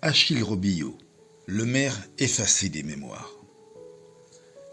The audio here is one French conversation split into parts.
Achille Robillot, le maire effacé des mémoires.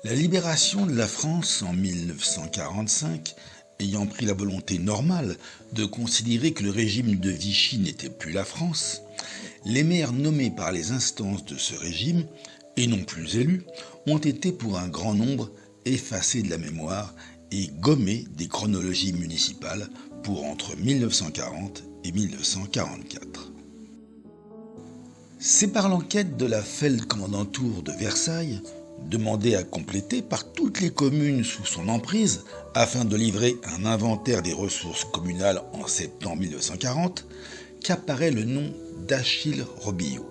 La libération de la France en 1945, ayant pris la volonté normale de considérer que le régime de Vichy n'était plus la France, les maires nommés par les instances de ce régime, et non plus élus, ont été pour un grand nombre effacés de la mémoire et gommés des chronologies municipales pour entre 1940 et 1944. C'est par l'enquête de la Feldkommandantur de Versailles, demandée à compléter par toutes les communes sous son emprise afin de livrer un inventaire des ressources communales en septembre 1940, qu'apparaît le nom d'Achille Robillot.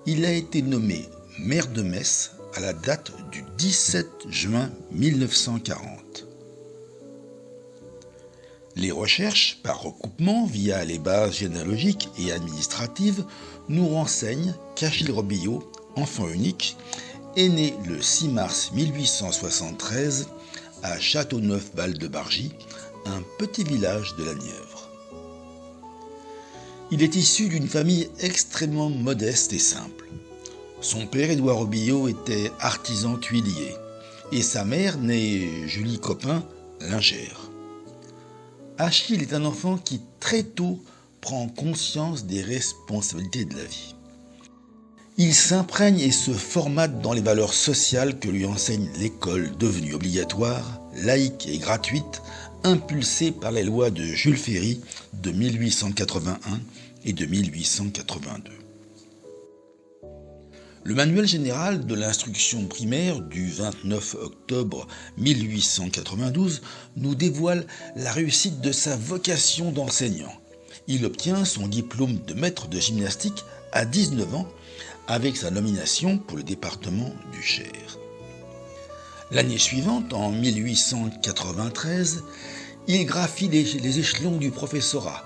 Il a été nommé maire de Metz à la date du 17 juin 1940. Les recherches par recoupement via les bases généalogiques et administratives nous renseignent qu'Achille Robillot, enfant unique, est né le 6 mars 1873 à Châteauneuf-Val-de-Bargy, un petit village de la Nièvre. Il est issu d'une famille extrêmement modeste et simple. Son père, Édouard Robillot, était artisan tuilier et sa mère, née Julie Copin, lingère. Achille est un enfant qui très tôt prend conscience des responsabilités de la vie. Il s'imprègne et se formate dans les valeurs sociales que lui enseigne l'école devenue obligatoire, laïque et gratuite, impulsée par les lois de Jules Ferry de 1881 et de 1882. Le manuel général de l'instruction primaire du 29 octobre 1892 nous dévoile la réussite de sa vocation d'enseignant. Il obtient son diplôme de maître de gymnastique à 19 ans avec sa nomination pour le département du Cher. L'année suivante, en 1893, il graphie les échelons du professorat.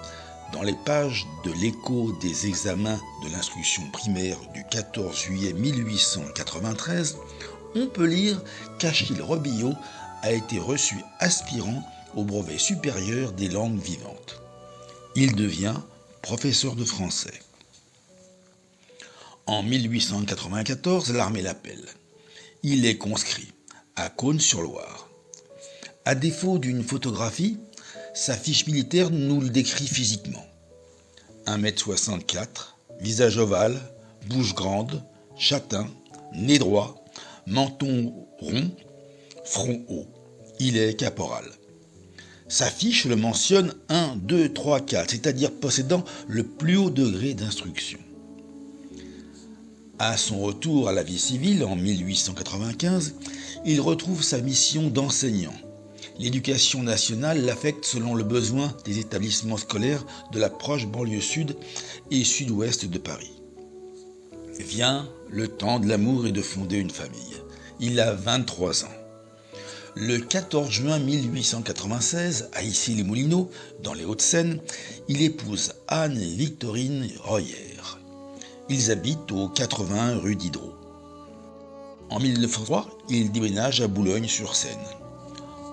Dans les pages de l'écho des examens de l'instruction primaire du 14 juillet 1893, on peut lire qu'Achille Robillot a été reçu aspirant au brevet supérieur des langues vivantes. Il devient professeur de français. En 1894, l'armée l'appelle. Il est conscrit à Cosne-sur-Loire. À défaut d'une photographie, sa fiche militaire nous le décrit physiquement. 1,64 m, visage ovale, bouche grande, châtain, nez droit, menton rond, front haut. Il est caporal. Sa fiche le mentionne 1, 2, 3, 4, c'est-à-dire possédant le plus haut degré d'instruction. À son retour à la vie civile en 1895, il retrouve sa mission d'enseignant. L'éducation nationale l'affecte selon le besoin des établissements scolaires de la proche banlieue sud et sud-ouest de Paris. Vient le temps de l'amour et de fonder une famille. Il a 23 ans. Le 14 juin 1896, à Issy-les-Moulineaux, dans les Hauts-de-Seine, il épouse Anne-Victorine Royer. Ils habitent au 80 rue Diderot. En 1903, il déménage à Boulogne-sur-Seine.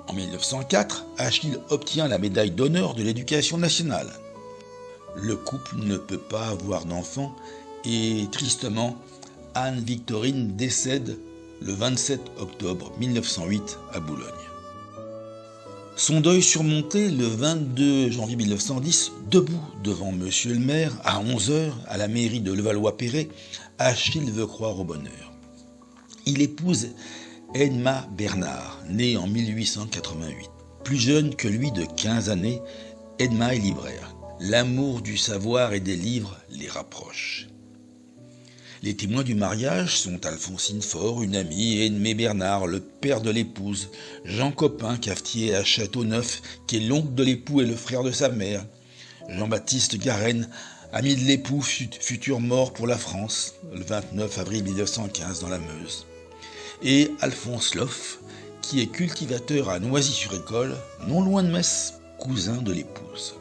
En 1904, Achille obtient la médaille d'honneur de l'éducation nationale. Le couple ne peut pas avoir d'enfant et, tristement, Anne-Victorine décède le 27 octobre 1908 à Boulogne. Son deuil surmonté le 22 janvier 1910, debout devant monsieur le maire, à 11h, à la mairie de Levallois-Perret, Achille veut croire au bonheur. Il épouse Edma Bernard, née en 1888. Plus jeune que lui de 15 années, Edma est libraire. L'amour du savoir et des livres les rapproche. Les témoins du mariage sont Alphonsine Faure, une amie, et Edmé Bernard, le père de l'épouse, Jean Copin, cafetier à Châteauneuf, qui est l'oncle de l'époux et le frère de sa mère, Jean-Baptiste Garenne, ami de l'époux futur mort pour la France, le 29 avril 1915 dans la Meuse. Et Alphonse Loff, qui est cultivateur à Noisy-sur-École, non loin de Metz, cousin de l'épouse.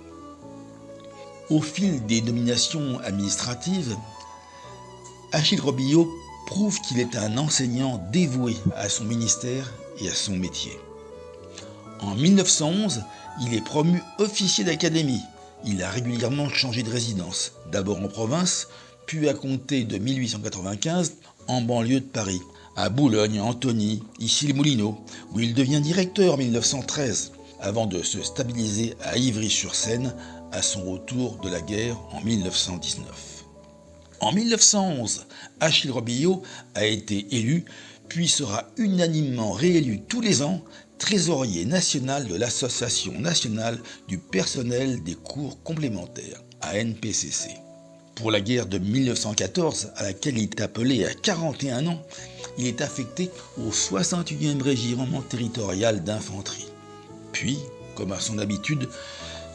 Au fil des nominations administratives, Achille Robillot prouve qu'il est un enseignant dévoué à son ministère et à son métier. En 1911, il est promu officier d'académie. Il a régulièrement changé de résidence, d'abord en province, puis à compter de 1895 en banlieue de Paris, à Boulogne, Antony, Issy-les-Moulineaux, où il devient directeur en 1913, avant de se stabiliser à Ivry-sur-Seine à son retour de la guerre en 1919. En 1911, Achille Robillot a été élu, puis sera unanimement réélu tous les ans trésorier national de l'Association nationale du personnel des cours complémentaires, ANPCC. Pour la guerre de 1914, à laquelle il est appelé à 41 ans, il est affecté au 61e régiment territorial d'infanterie. Puis, comme à son habitude,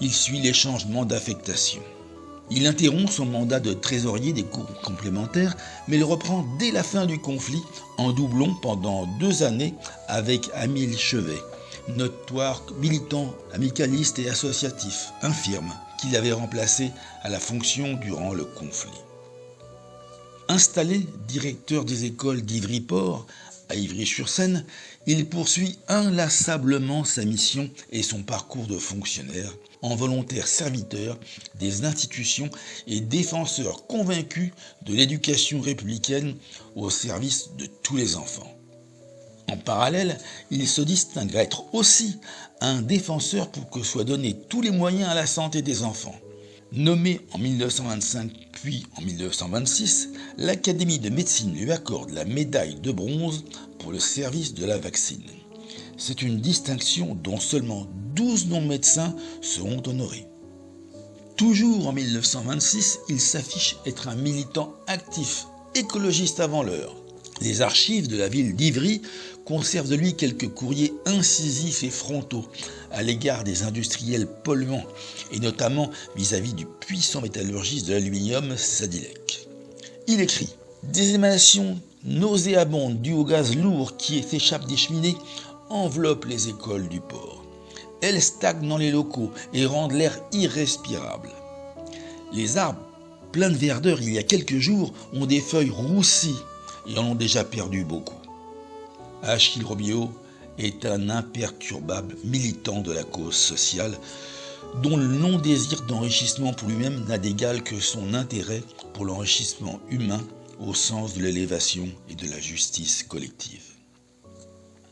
il suit les changements d'affectation. Il interrompt son mandat de trésorier des cours complémentaires, mais le reprend dès la fin du conflit, en doublon pendant 2 années avec Amile Chevet, notoire militant amicaliste et associatif, infirme, qu'il avait remplacé à la fonction durant le conflit. Installé directeur des écoles d'Ivry-Port, à Ivry-sur-Seine, il poursuit inlassablement sa mission et son parcours de fonctionnaire en volontaire serviteur des institutions et défenseur convaincu de l'éducation républicaine au service de tous les enfants. En parallèle, il se distingue à être aussi un défenseur pour que soient donnés tous les moyens à la santé des enfants. Nommé en 1925 puis en 1926, l'Académie de médecine lui accorde la médaille de bronze pour le service de la vaccine. C'est une distinction dont seulement 12 non-médecins seront honorés. Toujours en 1926, il s'affiche être un militant actif, écologiste avant l'heure. Les archives de la ville d'Ivry conservent de lui quelques courriers incisifs et frontaux à l'égard des industriels polluants, et notamment vis-à-vis du puissant métallurgiste de l'aluminium Sadilek. Il écrit « Des émanations nauséabondes dues au gaz lourd qui s'échappe des cheminées enveloppent les écoles du port. Elles stagnent dans les locaux et rendent l'air irrespirable. Les arbres, pleins de verdeur il y a quelques jours, ont des feuilles roussies et en ont déjà perdu beaucoup. » Achille Robillot est un imperturbable militant de la cause sociale, dont le non-désir d'enrichissement pour lui-même n'a d'égal que son intérêt pour l'enrichissement humain au sens de l'élévation et de la justice collective.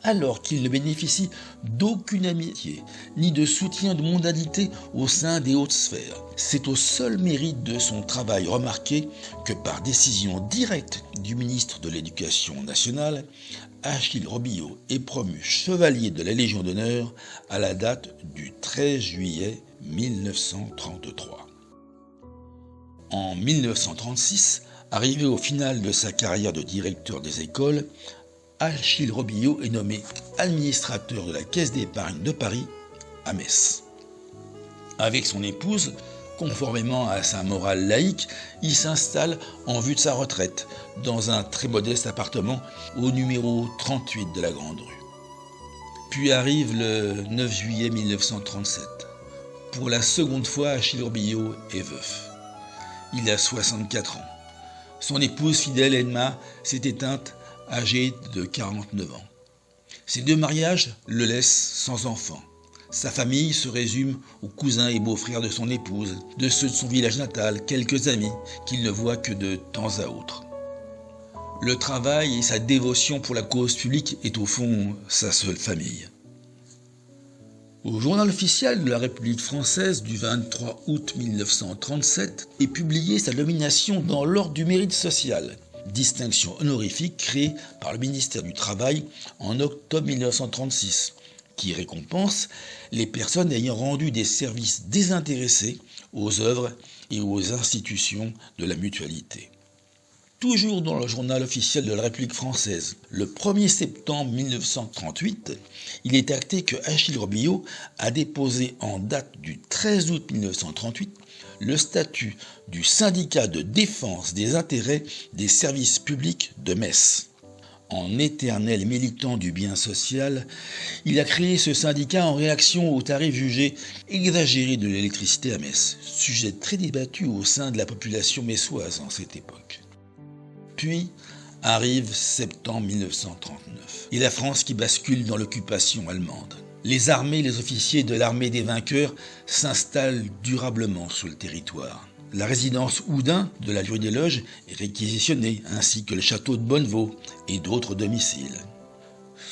Alors qu'il ne bénéficie d'aucune amitié ni de soutien de mondanité au sein des hautes sphères, c'est au seul mérite de son travail remarqué que par décision directe du ministre de l'Éducation nationale, Achille Robillot est promu chevalier de la Légion d'honneur à la date du 13 juillet 1933. En 1936, arrivé au final de sa carrière de directeur des écoles, Achille Robillot est nommé administrateur de la Caisse d'épargne de Paris à Metz. Avec son épouse, conformément à sa morale laïque, il s'installe en vue de sa retraite dans un très modeste appartement au numéro 38 de la Grande Rue. Puis arrive le 9 juillet 1937. Pour la seconde fois, Achille Robillot est veuf. Il a 64 ans. Son épouse fidèle Edma s'est éteinte âgée de 49 ans. Ces 2 mariages le laissent sans enfant. Sa famille se résume aux cousins et beaux-frères de son épouse, de ceux de son village natal, quelques amis qu'il ne voit que de temps à autre. Le travail et sa dévotion pour la cause publique est au fond sa seule famille. Au journal officiel de la République française du 23 août 1937 est publiée sa nomination dans l'ordre du mérite social, distinction honorifique créée par le ministère du Travail en octobre 1936, qui récompense les personnes ayant rendu des services désintéressés aux œuvres et aux institutions de la mutualité. Toujours dans le journal officiel de la République française, le 1er septembre 1938, il est acté que Achille Robillot a déposé en date du 13 août 1938 le statut du syndicat de défense des intérêts des services publics de Metz. En éternel militant du bien social, il a créé ce syndicat en réaction aux tarifs jugés exagérés de l'électricité à Metz, sujet très débattu au sein de la population messoise en cette époque. Puis arrive septembre 1939 et la France qui bascule dans l'occupation allemande. Les armées et les officiers de l'armée des vainqueurs s'installent durablement sur le territoire. La résidence Houdin de la Jury des Loges est réquisitionnée, ainsi que le château de Bonnevaux et d'autres domiciles.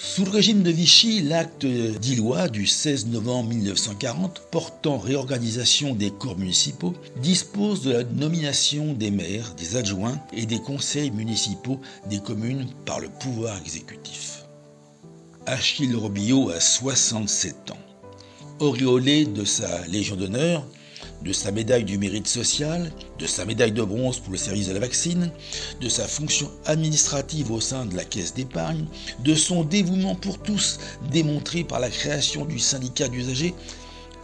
Sous le régime de Vichy, l'acte d'Illois du 16 novembre 1940 portant réorganisation des corps municipaux dispose de la nomination des maires, des adjoints et des conseils municipaux des communes par le pouvoir exécutif. Achille Robillot a 67 ans. Auréolé de sa Légion d'honneur, de sa médaille du mérite social, de sa médaille de bronze pour le service de la vaccine, de sa fonction administrative au sein de la caisse d'épargne, de son dévouement pour tous démontré par la création du syndicat d'usagers,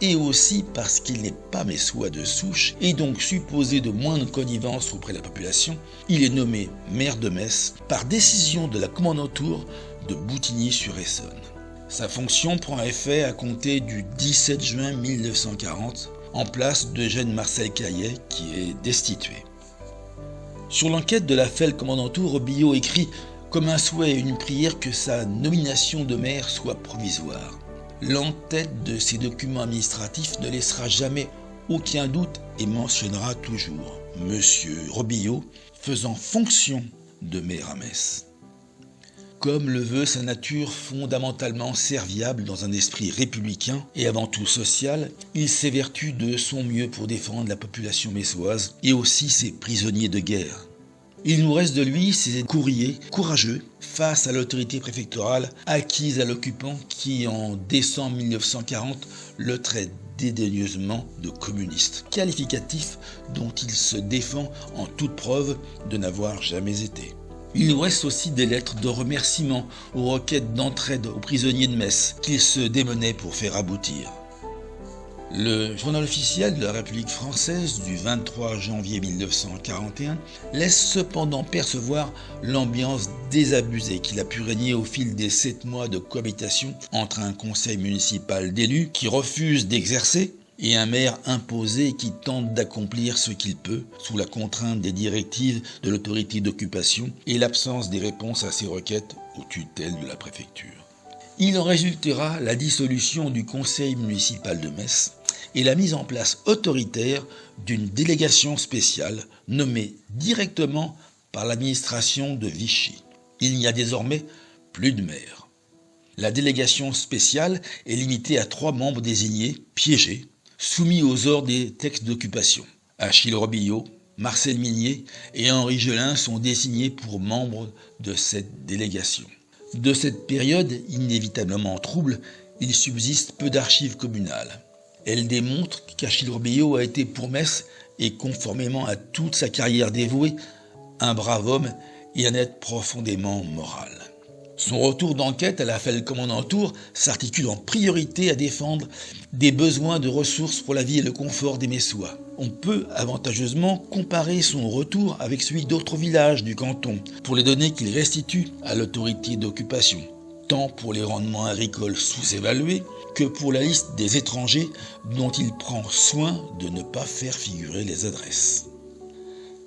et aussi parce qu'il n'est pas messois de souche et donc supposé de moindre connivence auprès de la population, il est nommé maire de Metz par décision de la commandanture de Boutigny-sur-Essonne. Sa fonction prend effet à compter du 17 juin 1940, en place d'Eugène Marcel Caillet qui est destitué. Sur l'enquête de la FEL commandanture, Robillot écrit comme un souhait et une prière que sa nomination de maire soit provisoire. L'entête de ces documents administratifs ne laissera jamais aucun doute et mentionnera toujours Monsieur Robillot faisant fonction de maire à Metz. Comme le veut sa nature fondamentalement serviable dans un esprit républicain et avant tout social, il s'évertue de son mieux pour défendre la population messoise et aussi ses prisonniers de guerre. Il nous reste de lui ses courriers courageux face à l'autorité préfectorale acquise à l'occupant qui, en décembre 1940, le traite dédaigneusement de communiste, qualificatif dont il se défend en toute preuve de n'avoir jamais été. Il nous reste aussi des lettres de remerciement aux requêtes d'entraide aux prisonniers de Metz qu'il se démenait pour faire aboutir. Le journal officiel de la République française du 23 janvier 1941 laisse cependant percevoir l'ambiance désabusée qu'il a pu régner au fil des 7 mois de cohabitation entre un conseil municipal d'élus qui refuse d'exercer et un maire imposé qui tente d'accomplir ce qu'il peut sous la contrainte des directives de l'autorité d'occupation et l'absence des réponses à ses requêtes aux tutelles de la préfecture. Il en résultera la dissolution du conseil municipal de Metz et la mise en place autoritaire d'une délégation spéciale nommée directement par l'administration de Vichy. Il n'y a désormais plus de maire. La délégation spéciale est limitée à 3 membres désignés, piégés, soumis aux ordres des textes d'occupation. Achille Robillot, Marcel Minier et Henri Gelin sont désignés pour membres de cette délégation. De cette période inévitablement trouble, il subsiste peu d'archives communales. Elles démontrent qu'Achille Robillot a été pour Metz, et conformément à toute sa carrière dévouée, un brave homme et un être profondément moral. Son retour d'enquête à la FEL commandanture s'articule en priorité à défendre des besoins de ressources pour la vie et le confort des Messois. On peut avantageusement comparer son retour avec celui d'autres villages du canton pour les données qu'il restitue à l'autorité d'occupation, tant pour les rendements agricoles sous-évalués que pour la liste des étrangers dont il prend soin de ne pas faire figurer les adresses.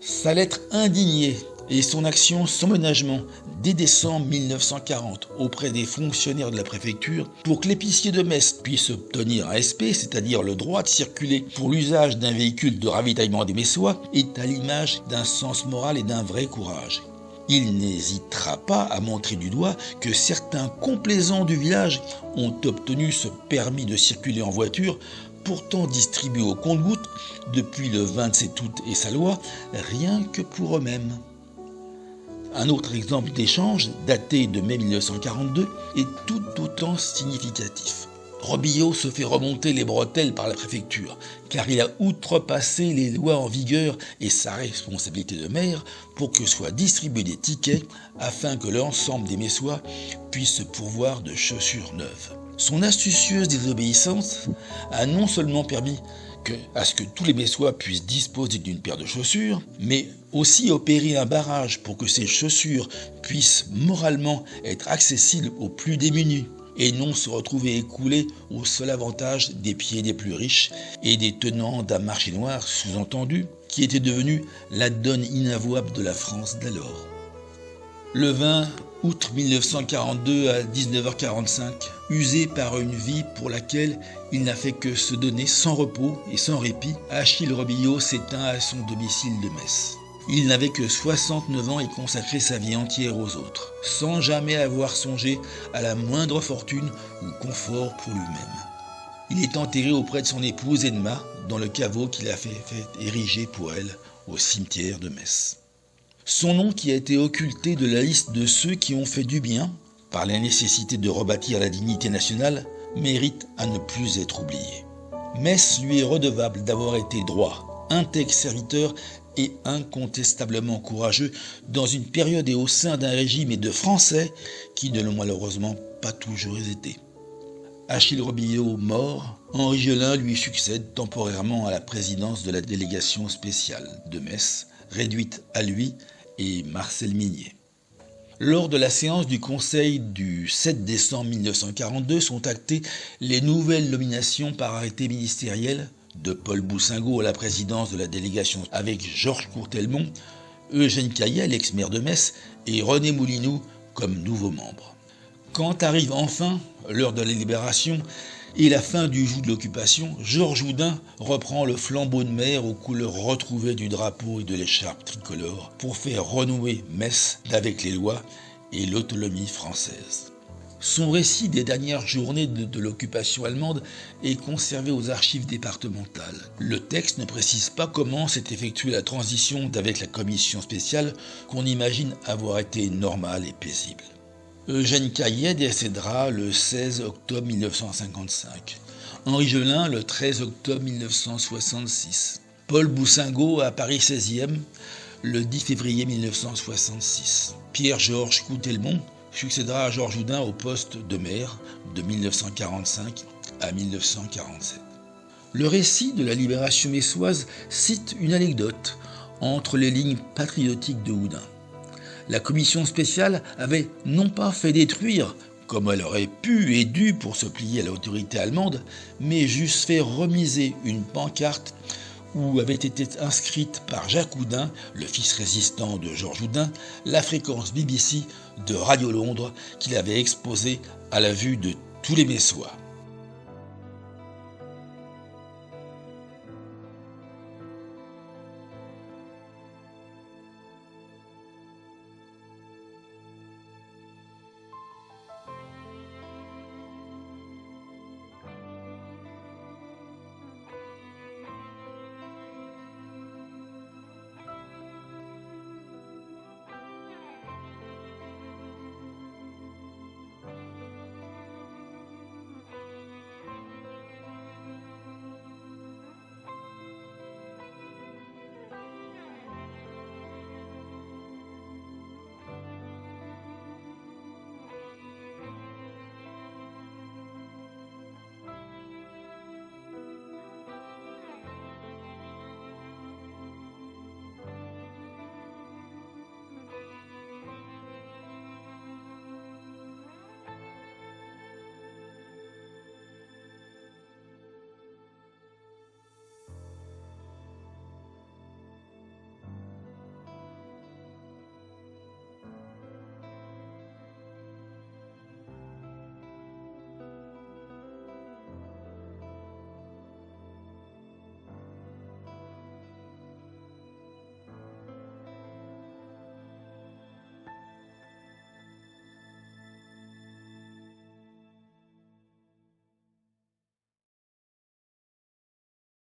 Sa lettre indignée et son action sans ménagement dès décembre 1940 auprès des fonctionnaires de la préfecture pour que l'épicier de Metz puisse obtenir un SP, c'est-à-dire le droit de circuler pour l'usage d'un véhicule de ravitaillement des Messois, est à l'image d'un sens moral et d'un vrai courage. Il n'hésitera pas à montrer du doigt que certains complaisants du village ont obtenu ce permis de circuler en voiture, pourtant distribué au compte-gouttes depuis le 27 août et sa loi, rien que pour eux-mêmes. Un autre exemple d'échange, daté de mai 1942, est tout autant significatif. Robillot se fait remonter les bretelles par la préfecture, car il a outrepassé les lois en vigueur et sa responsabilité de maire pour que soient distribués des tickets afin que l'ensemble des Messois puissent se pourvoir de chaussures neuves. Son astucieuse désobéissance a non seulement permis à ce que tous les Messois puissent disposer d'une paire de chaussures, mais aussi opérer un barrage pour que ces chaussures puissent moralement être accessibles aux plus démunis et non se retrouver écoulées au seul avantage des pieds des plus riches et des tenants d'un marché noir sous-entendu qui était devenu la donne inavouable de la France d'alors. Le 20 août 1942 à 19h45, usé par une vie pour laquelle il n'a fait que se donner sans repos et sans répit, Achille Robillot s'éteint à son domicile de Metz. Il n'avait que 69 ans et consacrait sa vie entière aux autres, sans jamais avoir songé à la moindre fortune ou confort pour lui-même. Il est enterré auprès de son épouse Edma, dans le caveau qu'il a fait ériger pour elle au cimetière de Metz. Son nom, qui a été occulté de la liste de ceux qui ont fait du bien, par la nécessité de rebâtir la dignité nationale, mérite à ne plus être oublié. Metz lui est redevable d'avoir été droit, intègre serviteur et incontestablement courageux dans une période et au sein d'un régime et de Français qui ne l'ont malheureusement pas toujours été. Achille Robillot mort, Henri Gelin lui succède temporairement à la présidence de la délégation spéciale de Metz, réduite à lui et Marcel Mignet. Lors de la séance du Conseil du 7 décembre 1942 sont actées les nouvelles nominations par arrêté ministériel de Paul Boussingault à la présidence de la délégation avec Georges Courtelmont, Eugène Caillet, l'ex-maire de Metz, et René Moulineau comme nouveaux membres. Quand arrive enfin l'heure de la libération et la fin du joug de l'occupation, Georges Houdin reprend le flambeau de maire aux couleurs retrouvées du drapeau et de l'écharpe tricolore pour faire renouer Metz avec les lois et l'autonomie française. Son récit des dernières journées de l'occupation allemande est conservé aux archives départementales. Le texte ne précise pas comment s'est effectuée la transition d'avec la commission spéciale qu'on imagine avoir été normale et paisible. Eugène Caillet décédera le 16 octobre 1955. Henri Gelin le 13 octobre 1966. Paul Boussingault à Paris 16e le 10 février 1966. Pierre-Georges Courtelmont succédera à Georges Houdin au poste de maire de 1945 à 1947. Le récit de la libération messoise cite une anecdote entre les lignes patriotiques de Houdin. La commission spéciale avait non pas fait détruire, comme elle aurait pu et dû pour se plier à l'autorité allemande, mais juste fait remiser une pancarte où avait été inscrite par Jacques Houdin, le fils résistant de Georges Houdin, la fréquence BBC de Radio Londres qu'il avait exposée à la vue de tous les Messois.